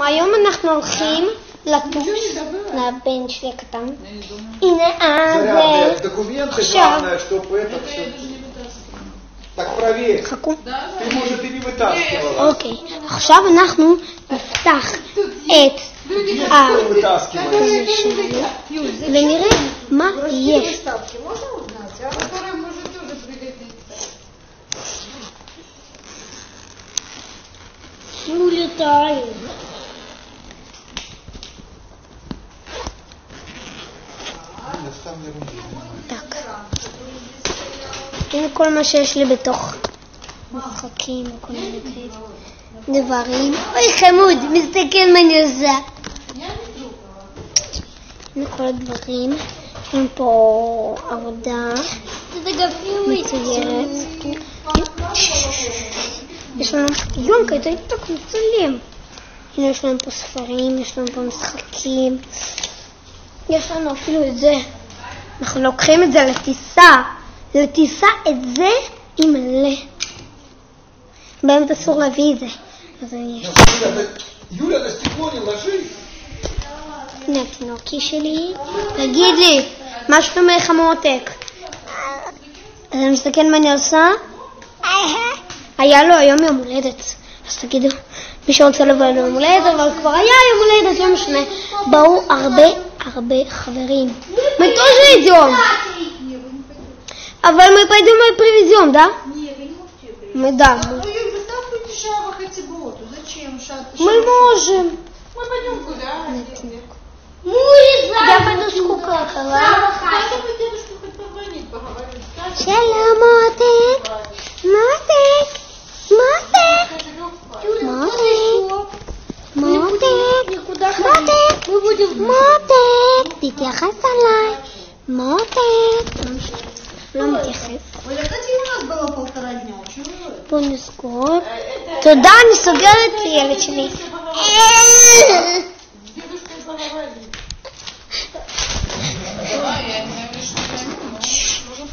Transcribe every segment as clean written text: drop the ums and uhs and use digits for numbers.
שלום, היום אנחנו הולכים לטוס לבן שלי הקטן. הנה אז עכשיו חכו. אוקיי, עכשיו אנחנו נפתח את הזה שלנו ונראה מה יש. улетаю. Так. הנה כל מה שיש לי בתוך משחקים וכל מיני דברים. אוי חמוד, מסתכל מה אני עושה. הנה כל הדברים. יש לנו פה עבודה מצוירת. יש לנו יונקה, אתה איתק מצלם. הנה יש לנו פה ספרים, יש לנו פה משחקים. יש לנו אפילו את זה. אנחנו לוקחים את זה לטיסה. לטיסה את זה עם מלא. באמת אסור להביא את זה. אז אני יש. יוליה, לסטיקוני, לז'י. הנה התינוקי שלי. תגיד לי, מה שלומך המותק? אז אני מסתכל מה אני עושה. היה לו היום יום הולדת, אז תגידו, מי שרוצה לבוא ליום הולדת, אבל כבר היה יום הולדת, לא משנה. באו הרבה חברים. Мы тоже идем. אבל мы пойдем и привезем, да? Мы да. Мы можем. Мы пойдем гулять. Я пойду с куколкой. Шалом, мотик. Мотик. מותק, תתייחס עליי. מותק. לא מתייחס. בוא נסגור. תודה, אני סוגרת לילד שלי.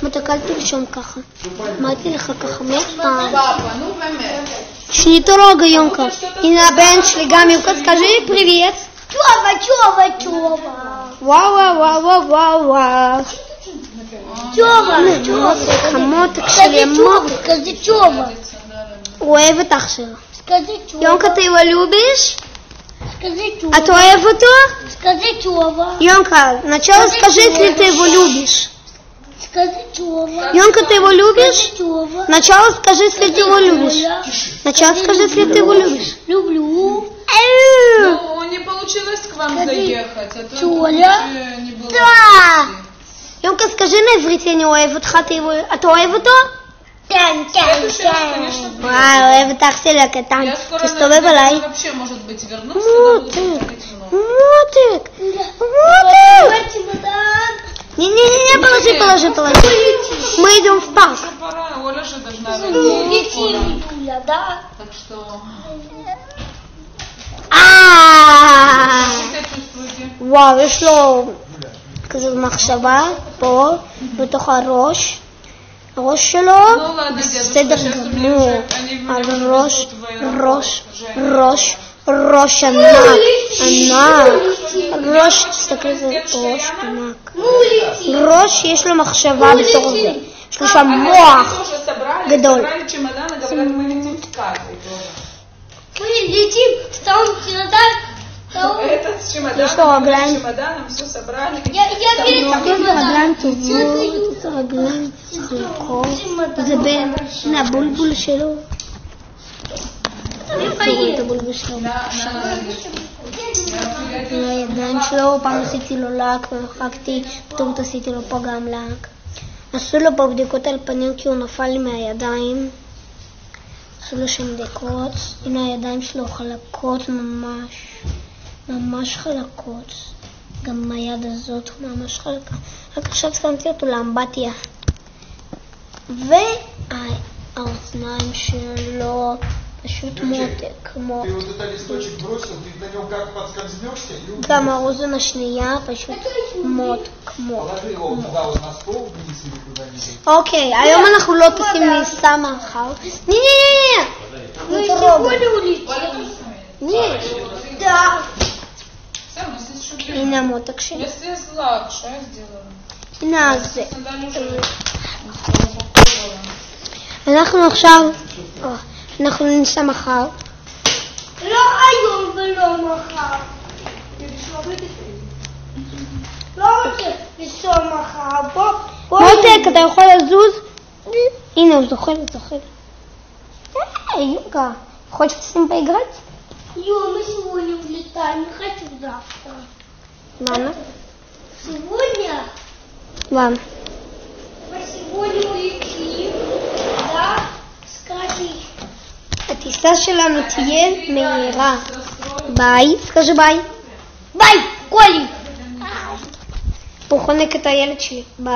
מותק, אל תרשום ככה. אמרתי לך ככה 100 פעם. Не трогай, Ёнка. И на бен шли гам, Ёнка, скажи привет. Чова. Вау. Чова. Хамотик шли, скажи Чова. אוהב את אח שלו. Скажи Чова. Ёнка, ты его любишь? Скажи Чова. А ты оhev אותו? Скажи Чова. Ёнка, сначала скажи, если ты его любишь. Скажи Чова. Ёнка, ты его любишь? Чова. Сначала скажи, если ты его любишь. Сначала скажи, если ты его любишь. Люблю. Ну, не получилось к вам заехать, а то не было. Да! Ёнка, скажи на иврите, не оhev אותך, אתה אוהב אותו? כן. וואי, אוהב את אח שלי הקטן. תסתובב עליי. Вообще, может быть, вернулся. מותק. Не, положи. Мы идем в парк. Пора, Оля же должна Юля, да? Так что... וואו, יש לו כזאת מחשבה פה, בתוך הראש. הראש שלו בסדר גמור. ראש ענק. ראש, תסתכל, זה ראש ענק. ראש יש לו מחשבה בתור זה. יש לו שם מוח גדול. Мы летим, там чемодан. Этот с чемоданом, с чемоданом все собрали. Я רגליים טובות, רגליים חלקות. זה בין הבולבול שלו. תראו את הבולבול שלו. הידיים שלו, פעם עשיתי לו לק ומחקתי, פתאום עשיתי לו פה גם לק. עשו לו פה בדיקות על פנים כי הוא נפל לי מהידיים. עשו לו שם בדיקות. הנה הידיים שלו חלקות ממש חלקות. גם היד הזאת ממש חלקה. רק עכשיו שמתי אותו לאמבטיה. והאוזניים שלו פשוט מותק. גם האוזן השנייה פשוט מותק. אוקיי, היום אנחנו לא טסים ניסה מאחר. נה! Вы сегодня улетели? Нет. Да. Все, у нас есть еще блин. הנה המותק שלי. Если есть лак, что я сделала? הנה זה. Сандаль уже попробовала. אנחנו עכשיו, אנחנו ניסע מחר. לא היום ולא מחר. לא רוצה לנסוע מחר. בוא. מותק, אתה יכול לזוז? הנה, הוא זוחל. יוגה, хочешь с ним поиграть? Мы сегодня улетаем, не хочу завтра. Мама? Сегодня? Мам. Мы сегодня улетим, да? Скажи. הטיסה שלנו תהיה מהירה. ביי, скажи ביי. Бай, Коля. הוא חונק את הילד שלי. ביי.